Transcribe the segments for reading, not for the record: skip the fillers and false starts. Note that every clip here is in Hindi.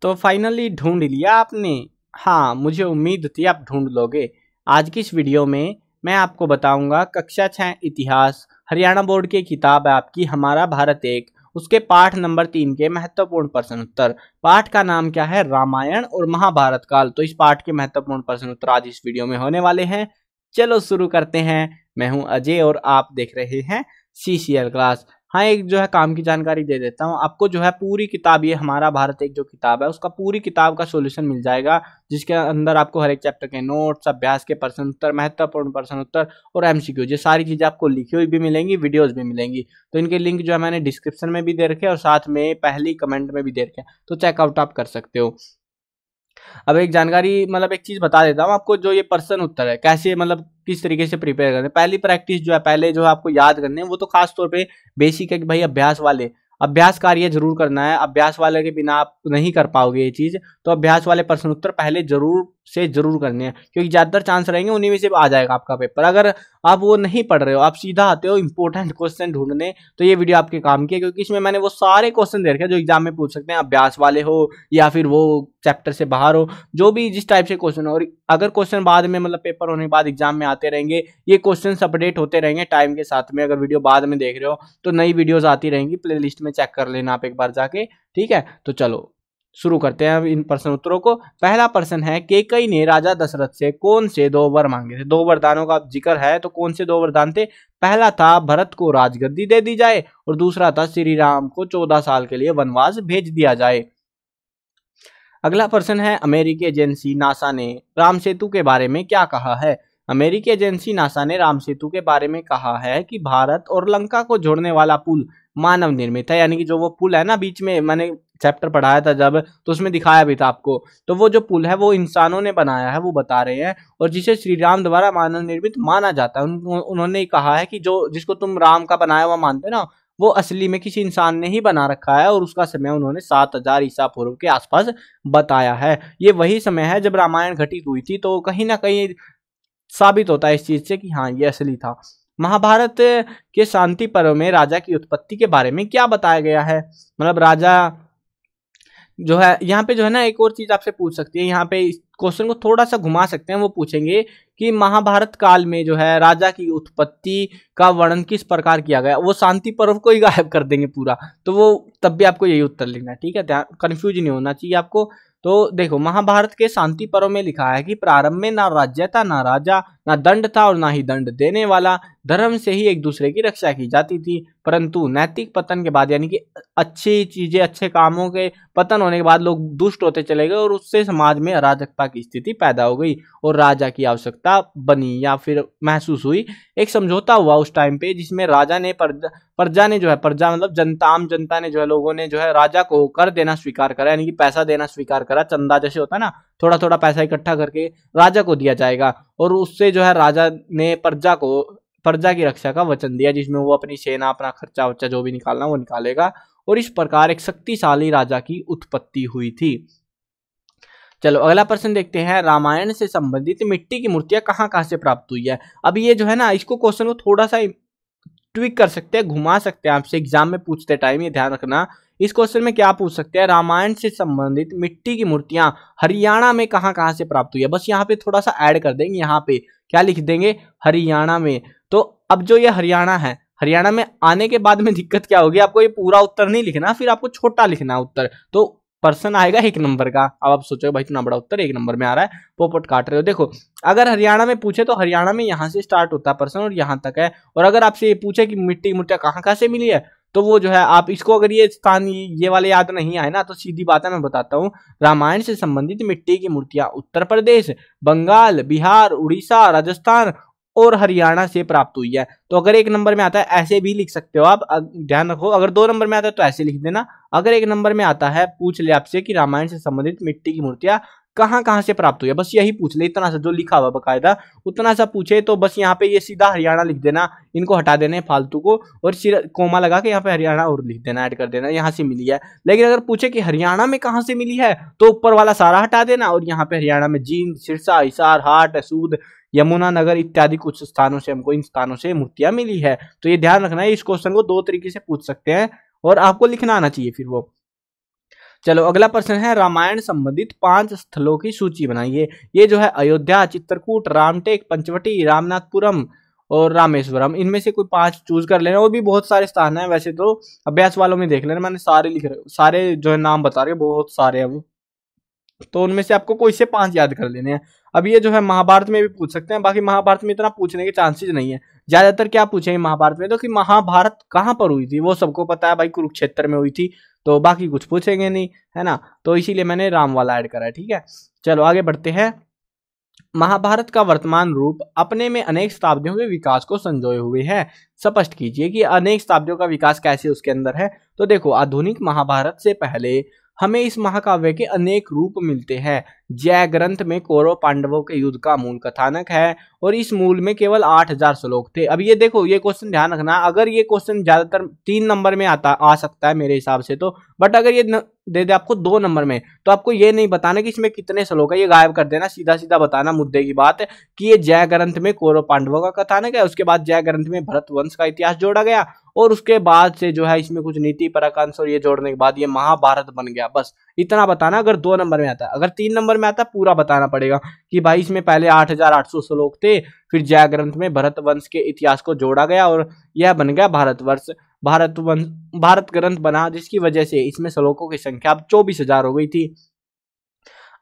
तो फाइनली ढूंढ लिया आपने। हाँ, मुझे उम्मीद थी आप ढूंढ लोगे। आज की इस वीडियो में मैं आपको बताऊंगा कक्षा 6 इतिहास हरियाणा बोर्ड की किताब है आपकी हमारा भारत एक, उसके पाठ नंबर 3 के महत्वपूर्ण प्रश्न उत्तर। पाठ का नाम क्या है? रामायण और महाभारत काल। तो इस पाठ के महत्वपूर्ण प्रश्न उत्तर आज इस वीडियो में होने वाले हैं। चलो शुरू करते हैं। मैं हूं अजय और आप देख रहे हैं CCL क्लास। हाँ, एक जो है काम की जानकारी दे देता हूँ आपको। जो है पूरी किताब, ये हमारा भारत एक जो किताब है उसका पूरी किताब का सॉल्यूशन मिल जाएगा, जिसके अंदर आपको हर एक चैप्टर के नोट्स, अभ्यास के प्रश्न उत्तर, महत्वपूर्ण प्रश्न उत्तर और MCQ, ये सारी चीजें आपको लिखी हुई भी मिलेंगी, वीडियोस भी मिलेंगी। तो इनके लिंक जो है मैंने डिस्क्रिप्शन में भी दे रखे और साथ में पहली कमेंट में भी दे रखे, तो चेकआउट आप कर सकते हो। अब एक जानकारी, मतलब एक चीज बता देता हूँ आपको, जो ये प्रश्न उत्तर है कैसे, मतलब किस तरीके से प्रिपेयर करना है। पहली प्रैक्टिस जो है, पहले जो है आपको याद करने हैं वो तो खास तौर पे बेसिक है कि भाई अभ्यास वाले अभ्यास कार्य जरूर करना है। अभ्यास वाले के बिना आप नहीं कर पाओगे ये चीज। तो अभ्यास वाले प्रश्न उत्तर पहले जरूर से जरूर करने हैं, क्योंकि ज्यादातर चांस रहेंगे उन्हीं में से आ जाएगा आपका पेपर। अगर आप वो नहीं पढ़ रहे हो, आप सीधा आते हो इंपॉर्टेंट क्वेश्चन ढूंढने, तो ये वीडियो आपके काम की है, क्योंकि इसमें मैंने वो सारे क्वेश्चन दे रखे हैं जो एग्जाम में पूछ सकते हैं, अभ्यास वाले हो या फिर वो चैप्टर से बाहर हो, जो भी जिस टाइप से क्वेश्चन हो। और अगर क्वेश्चन बाद में, मतलब पेपर होने के बाद एग्जाम में आते रहेंगे, ये क्वेश्चन अपडेट होते रहेंगे टाइम के साथ में। अगर वीडियो बाद में देख रहे हो तो नई वीडियोस आती रहेंगी, प्लेलिस्ट में चेक कर लेना आप एक बार जाके, ठीक है। तो चलो शुरू करते हैं इन प्रश्न उत्तरों को। पहला प्रश्न है, केकई ने राजा दशरथ से कौन से 2 वर मांगे थे? 2 वरदानों का जिक्र है, तो कौन से 2 वरदान थे? पहला था भरत को राजगद्दी दे दी जाए और दूसरा था श्री राम को 14 साल के लिए वनवास भेज दिया जाए। अगला प्रश्न है, अमेरिकी एजेंसी नासा ने राम सेतु के बारे में क्या कहा है? अमेरिकी एजेंसी नासा ने राम सेतु के बारे में कहा है कि भारत और लंका को जोड़ने वाला पुल मानव निर्मित है। यानी कि जो वो पुल है ना, बीच में मैंने चैप्टर पढ़ाया था जब, तो उसमें दिखाया भी था आपको। तो वो जो पुल है वो इंसानों ने बनाया है, वो बता रहे हैं, और जिसे श्री राम द्वारा मानव निर्मित माना जाता है। उन्होंने कहा है कि जो जिसको तुम राम का बनाया हुआ मानते हो ना, वो असली में किसी इंसान ने ही बना रखा है, और उसका समय उन्होंने 7000 ईसा पूर्व के आसपास बताया है। ये वही समय है जब रामायण घटित हुई थी, तो कहीं ना कहीं साबित होता है इस चीज से कि हाँ ये असली था। महाभारत के शांति पर्व में राजा की उत्पत्ति के बारे में क्या बताया गया है? मतलब राजा जो है यहाँ पे, जो है ना, एक और चीज आपसे पूछ सकती है यहाँ पे, इस क्वेश्चन को थोड़ा सा घुमा सकते हैं। वो पूछेंगे कि महाभारत काल में जो है राजा की उत्पत्ति का वर्णन किस प्रकार किया गया? वो शांति पर्व को ही गायब कर देंगे पूरा, तो वो तब भी आपको यही उत्तर लिखना है, ठीक है। ध्यान, कंफ्यूज नहीं होना चाहिए आपको। तो देखो, महाभारत के शांति पर्व में लिखा है कि प्रारंभ में ना राज्य था, ना राजा, ना दंड था और ना ही दंड देने वाला। धर्म से ही एक दूसरे की रक्षा की जाती थी, परंतु नैतिक पतन के बाद, यानी कि अच्छी चीजें, अच्छे कामों के पतन होने के बाद लोग दुष्ट होते चले गए, और उससे समाज में अराजकता की स्थिति पैदा हो गई और राजा की आवश्यकता बनी या फिर महसूस हुई। एक समझौता हुआ उस टाइम पे, जिसमें राजा ने प्रजा ने जो है, प्रजा मतलब जनता, आम जनता ने जो है, लोगों ने जो है राजा को कर देना स्वीकार करा, यानी कि पैसा देना स्वीकार करा। चंदा जैसे होता है ना, थोड़ा थोड़ा पैसा इकट्ठा करके राजा को दिया जाएगा, और उससे जो है राजा ने प्रजा की रक्षा का वचन दिया, जिसमें वो अपनी सेना, अपना खर्चा वर्चा जो भी निकालना वो निकालेगा। और इस प्रकार एक शक्तिशाली राजा की उत्पत्ति हुई थी। चलो अगला प्रश्न देखते हैं, रामायण से संबंधित मिट्टी की मूर्तियां कहाँ कहाँ से प्राप्त हुई है? अब ये जो है ना, इसको क्वेश्चन को थोड़ा सा ट्विक कर सकते हैं, घुमा सकते हैं आपसे एग्जाम में पूछते टाइम, ये ध्यान रखना। इस क्वेश्चन में क्या पूछ सकते हैं, रामायण से संबंधित मिट्टी की मूर्तियां हरियाणा में कहाँ कहाँ से प्राप्त हुई है? बस यहाँ पे थोड़ा सा ऐड कर देंगे, यहाँ पे क्या लिख देंगे, हरियाणा में। तो अब जो ये हरियाणा है, हरियाणा में आने के बाद में दिक्कत क्या होगी, आपको ये पूरा उत्तर नहीं लिखना, फिर आपको छोटा लिखना है उत्तर, तो पर्सन आएगा 1 नंबर का। अब आप सोचो भाई इतना बड़ा उत्तर 1 नंबर में आ रहा है, पोपट काट रहे हो। देखो, अगर हरियाणा में पूछे तो हरियाणा में यहाँ से स्टार्ट होता है प्रश्न और यहाँ तक है। और अगर आपसे ये पूछे कि मिट्टी मूर्तियां कहाँ कहाँ से मिली है, तो वो जो है, आप इसको अगर ये स्थान ये वाले याद नहीं आए ना, तो सीधी बात है, मैं बताता हूँ। रामायण से संबंधित मिट्टी की मूर्तियां उत्तर प्रदेश, बंगाल, बिहार, उड़ीसा, राजस्थान और हरियाणा से प्राप्त हुई है। तो अगर 1 नंबर में आता है ऐसे भी लिख सकते हो आप, ध्यान रखो। अगर 2 नंबर में आता है तो ऐसे लिख देना। अगर 1 नंबर में आता है, पूछ ले आपसे कि रामायण से संबंधित मिट्टी की मूर्तियां कहाँ कहाँ से प्राप्त हुई है, बस यही पूछ ले, इतना सा जो लिखा हुआ बकायदा उतना सा पूछे, तो बस यहाँ पे ये सीधा हरियाणा लिख देना, इनको हटा देना फालतू को, और कोमा लगा के यहाँ पे हरियाणा और लिख देना, ऐड कर देना, यहाँ से मिली है। लेकिन अगर पूछे कि हरियाणा में कहाँ से मिली है, तो ऊपर वाला सारा हटा देना, और यहाँ पे हरियाणा में जींद, सिरसा, हिसार, हाट, सूद, यमुनानगर इत्यादि कुछ स्थानों से, हमको इन स्थानों से मूर्तियां मिली है। तो ये ध्यान रखना है, इस क्वेश्चन को 2 तरीके से पूछ सकते हैं और आपको लिखना आना चाहिए फिर वो। चलो अगला प्रश्न है, रामायण संबंधित 5 स्थलों की सूची बनाइए। ये जो है अयोध्या, चित्रकूट, रामटेक, पंचवटी, रामनाथपुरम और रामेश्वरम, इनमें से कोई 5 चूज कर लेना। और भी बहुत सारे स्थान हैं वैसे तो, अभ्यास वालों में देख लेना, मैंने सारे लिख रहे, सारे जो है नाम बता रहे, बहुत सारे हैं वो, तो उनमें से आपको कोई से 5 याद कर लेने हैं। अब ये जो है महाभारत में भी पूछ सकते हैं, बाकी महाभारत में इतना पूछने के चांसेस नहीं है। ज्यादातर क्या पूछेंगे महाभारत में, तो कि महाभारत कहाँ पर हुई थी वो सबको पता है भाई, कुरुक्षेत्र में हुई थी, तो बाकी कुछ पूछेंगे नहीं, है ना। तो इसीलिए मैंने राम वाला ऐड करा है, ठीक है। चलो आगे बढ़ते हैं। महाभारत का वर्तमान रूप अपने में अनेक शताब्दियों के विकास को संजोए हुए है। स्पष्ट कीजिए कि अनेक शताब्दियों का विकास कैसे उसके अंदर है। तो देखो, आधुनिक महाभारत से पहले हमें इस महाकाव्य के अनेक रूप मिलते हैं। जय ग्रंथ में कौरव पांडवों के युद्ध का मूल कथानक है और इस मूल में केवल 8000 श्लोक थे। अब ये देखो, ये क्वेश्चन ध्यान रखना, अगर ये क्वेश्चन ज्यादातर 3 नंबर में आ सकता है मेरे हिसाब से तो, बट अगर ये दे दे आपको 2 नंबर में, तो आपको ये नहीं बताना कि इसमें कितने श्लोक है, ये गायब कर देना, सीधा सीधा बताना मुद्दे की बात कि ये जय ग्रंथ में कौरव पांडवों का कथानक है, उसके बाद जय ग्रंथ में भरत वंश का इतिहास जोड़ा गया और उसके बाद से जो है इसमें कुछ नीति परक अंश और ये जोड़ने के बाद ये महाभारत बन गया। बस इतना बताना अगर 2 नंबर में आता है। अगर 3 नंबर में आता है पूरा बताना पड़ेगा कि भाई इसमें पहले 8800 श्लोक थे, फिर जय ग्रंथ में भरत वंश के इतिहास को जोड़ा गया और यह बन गया भारतवर्ष, भारत ग्रंथ बना, जिसकी वजह से इसमें श्लोकों की संख्या अब 24,000 हो गई थी।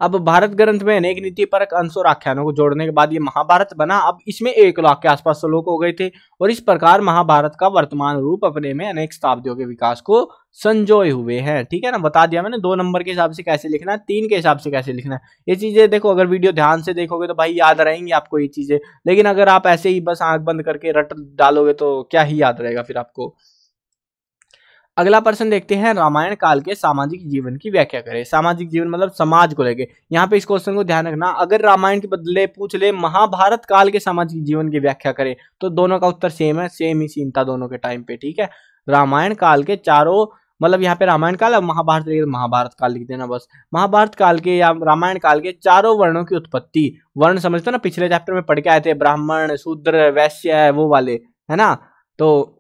अब भारत ग्रंथ में अनेक नीति परक अंश और आख्यानों को जोड़ने के बाद ये महाभारत बना। अब इसमें 1 लाख के आसपास श्लोक हो गए थे और इस प्रकार महाभारत का वर्तमान रूप अपने में अनेक शताब्दियों के विकास को संजोए हुए हैं। ठीक है ना, बता दिया मैंने 2 नंबर के हिसाब से कैसे लिखना है, 3 के हिसाब से कैसे लिखना है। ये चीजें देखो, अगर वीडियो ध्यान से देखोगे तो भाई याद रहेंगी आपको ये चीजें, लेकिन अगर आप ऐसे ही बस आंख बंद करके रट डालोगे तो क्या ही याद रहेगा फिर आपको। अगला प्रश्न देखते हैं, रामायण काल के सामाजिक जीवन की व्याख्या करें। सामाजिक जीवन मतलब समाज को लेके, यहाँ पे इस क्वेश्चन को ध्यान रखना, अगर रामायण के बदले पूछ ले महाभारत काल के सामाजिक जीवन की व्याख्या करें तो दोनों का उत्तर सेम है, सेम ही सीन था दोनों के टाइम पे। ठीक है, रामायण काल के चारों, मतलब यहाँ पे रामायण काल, अब महाभारत महाभारत काल लिख देना बस। महाभारत काल के या रामायण काल के चारों वर्णों की उत्पत्ति, वर्ण समझते हो ना, पिछले चैप्टर में पढ़ के आए थे, ब्राह्मण, शूद्र, वैश्य, वो वाले, है ना। तो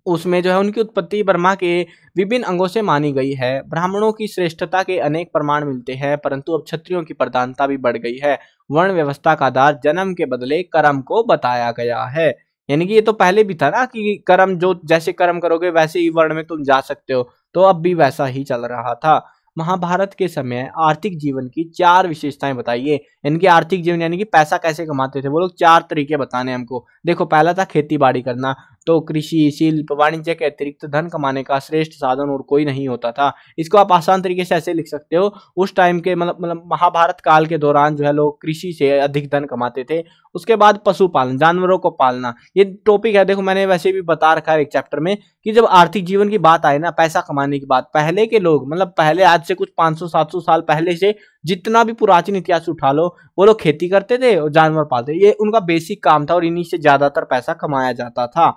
उसमें जो है उनकी उत्पत्ति ब्रह्मा के विभिन्न अंगों से मानी गई है। ब्राह्मणों की श्रेष्ठता के अनेक प्रमाण मिलते हैं, परंतु अब क्षत्रियों की प्रधानता भी बढ़ गई है। वर्ण व्यवस्था का आधार जन्म के बदले कर्म को बताया गया है। यानी कि ये तो पहले भी था ना कि कर्म, जो जैसे कर्म करोगे वैसे ही वर्ण में तुम जा सकते हो, तो अब भी वैसा ही चल रहा था। महाभारत के समय आर्थिक जीवन की 4 विशेषताएं बताइए। इनकी आर्थिक जीवन यानी कि पैसा कैसे कमाते थे वो लोग, 4 तरीके बताने हमको। देखो, पहला था खेती बाड़ी करना, तो कृषि, शिल्प, वाणिज्य के अतिरिक्त धन कमाने का श्रेष्ठ साधन और कोई नहीं होता था। इसको आप आसान तरीके से ऐसे लिख सकते हो, उस टाइम के मतलब महाभारत काल के दौरान जो है लोग कृषि से अधिक धन कमाते थे। उसके बाद पशुपालन, जानवरों को पालना, ये टॉपिक है, देखो मैंने वैसे भी बता रखा है एक चैप्टर में कि जब आर्थिक जीवन की बात आए ना, पैसा कमाने की बात, पहले के लोग, मतलब पहले आज से कुछ 500-700 साल पहले से जितना भी पुरातन इतिहास उठा लो, वो लोग खेती करते थे और जानवर पालते, ये उनका बेसिक काम था और इन्हीं से ज्यादातर पैसा कमाया जाता था।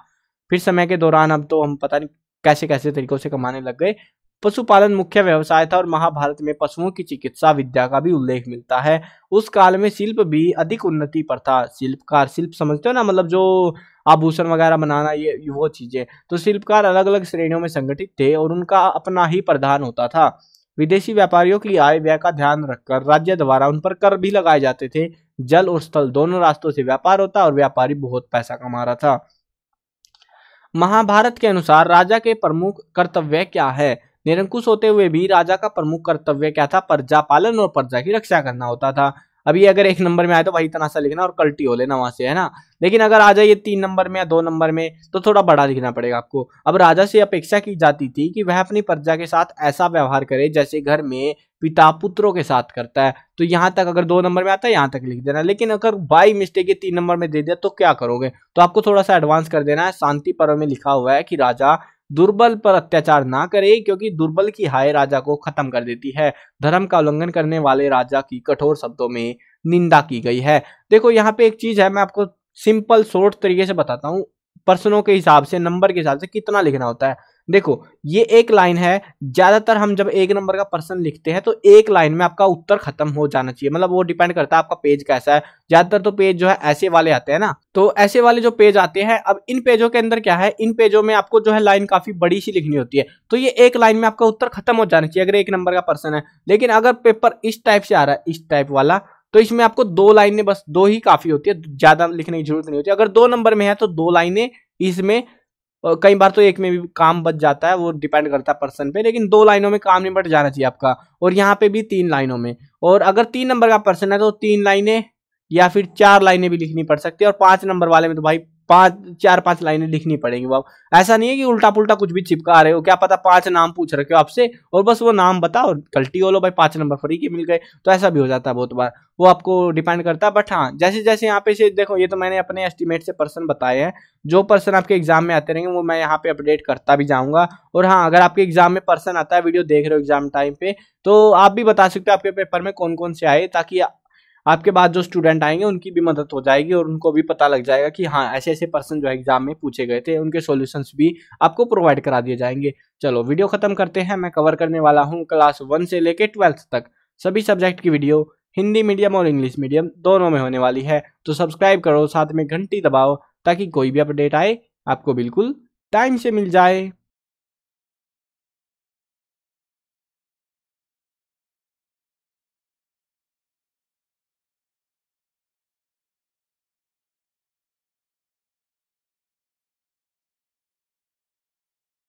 फिर समय के दौरान अब तो हम पता नहीं कैसे कैसे तरीकों से कमाने लग गए। पशुपालन मुख्य व्यवसाय था और महाभारत में पशुओं की चिकित्सा विद्या का भी उल्लेख मिलता है। उस काल में शिल्प भी अधिक उन्नति पर था। शिल्पकार, शिल्प समझते हो ना, मतलब जो आभूषण वगैरह बनाना, ये वो चीजें, तो शिल्पकार अलग अलग श्रेणियों में संगठित थे और उनका अपना ही प्रधान होता था। विदेशी व्यापारियों की आय व्यय का ध्यान रखकर राज्य द्वारा उन पर कर भी लगाए जाते थे। जल और स्थल दोनों रास्तों से व्यापार होता और व्यापारी बहुत पैसा कमा रहा था। महाभारत के अनुसार राजा के प्रमुख कर्तव्य क्या है? निरंकुश होते हुए भी राजा का प्रमुख कर्तव्य क्या था? प्रजा पालन और प्रजा की रक्षा करना होता था। अभी अगर 1 नंबर में आए तो भाई इतना सा लिखना और कल्टी हो लेना वहां से, है ना। लेकिन अगर आ जाए 3 नंबर में या 2 नंबर में तो थोड़ा बड़ा लिखना पड़ेगा आपको। अब राजा से अपेक्षा की जाती थी कि वह अपनी प्रजा के साथ ऐसा व्यवहार करे जैसे घर में पिता पुत्रों के साथ करता है। तो यहाँ तक अगर 2 नंबर में आता है यहाँ तक लिख देना। लेकिन अगर बाई मिस्टेक 3 नंबर में दे दिया तो क्या करोगे? तो आपको थोड़ा सा एडवांस कर देना है। शांति पर्व में लिखा हुआ है कि राजा दुर्बल पर अत्याचार ना करे, क्योंकि दुर्बल की हाय राजा को खत्म कर देती है। धर्म का उल्लंघन करने वाले राजा की कठोर शब्दों में निंदा की गई है। देखो यहाँ पे एक चीज है, मैं आपको सिंपल शॉर्ट तरीके से बताता हूँ, प्रश्नों के हिसाब से, नंबर के हिसाब से कितना लिखना होता है। देखो ये एक लाइन है, ज्यादातर हम जब एक नंबर का प्रश्न लिखते हैं तो एक लाइन में आपका उत्तर खत्म हो जाना चाहिए, मतलब वो डिपेंड करता है आपका पेज कैसा है। ज्यादातर तो पेज जो है ऐसे वाले आते हैं ना, तो ऐसे वाले जो पेज आते हैं, अब इन पेजों के अंदर क्या है, इन पेजों में आपको जो है लाइन काफी बड़ी सी लिखनी होती है, तो ये एक लाइन में आपका उत्तर खत्म हो जाना चाहिए अगर एक नंबर का प्रश्न है। लेकिन अगर पेपर इस टाइप से आ रहा है, इस टाइप वाला, तो इसमें आपको दो लाइनें, बस दो ही काफी होती है, ज्यादा लिखने की जरूरत नहीं होती। अगर 2 नंबर में है तो 2 लाइनें इसमें, कई बार तो एक में भी काम बच जाता है, वो डिपेंड करता है पर्सन पे, लेकिन 2 लाइनों में काम निपट जाना चाहिए आपका। और यहाँ पे भी 3 लाइनों में, और अगर 3 नंबर का पर्सन है तो 3 लाइनें या फिर 4 लाइनें भी लिखनी पड़ सकती है, और 5 नंबर वाले में तो भाई 4-5 लाइनें लिखनी पड़ेंगी। वो ऐसा नहीं है कि उल्टा पुल्टा कुछ भी चिपका रहे हो, क्या पता 5 नाम पूछ रखे हो आपसे और बस वो नाम बताओ, गलती हो लो भाई 5 नंबर फ्री के मिल गए, तो ऐसा भी हो जाता है बहुत बार। वो आपको डिपेंड करता है, बट हाँ जैसे जैसे यहाँ पे से देखो, ये तो मैंने अपने एस्टिमेट से पर्सन बताए हैं, जो पर्सन आपके एग्जाम में आते रहेंगे वो मैं यहाँ पे अपडेट करता भी जाऊंगा। और हाँ, अगर आपके एग्जाम में पर्सन आता है, वीडियो देख रहे हो एग्जाम टाइम पे, तो आप भी बता सकते हो आपके पेपर में कौन कौन से आए, ताकि आपके बाद जो स्टूडेंट आएंगे उनकी भी मदद हो जाएगी और उनको भी पता लग जाएगा कि हाँ ऐसे ऐसे पर्सन जो है एग्जाम में पूछे गए थे, उनके सॉल्यूशंस भी आपको प्रोवाइड करा दिए जाएंगे। चलो वीडियो खत्म करते हैं। मैं कवर करने वाला हूँ क्लास 1 से लेके 12th तक सभी सब्जेक्ट की वीडियो, हिंदी मीडियम और इंग्लिश मीडियम दोनों में होने वाली है, तो सब्सक्राइब करो, साथ में घंटी दबाओ ताकि कोई भी अपडेट आए आपको बिल्कुल टाइम से मिल जाए।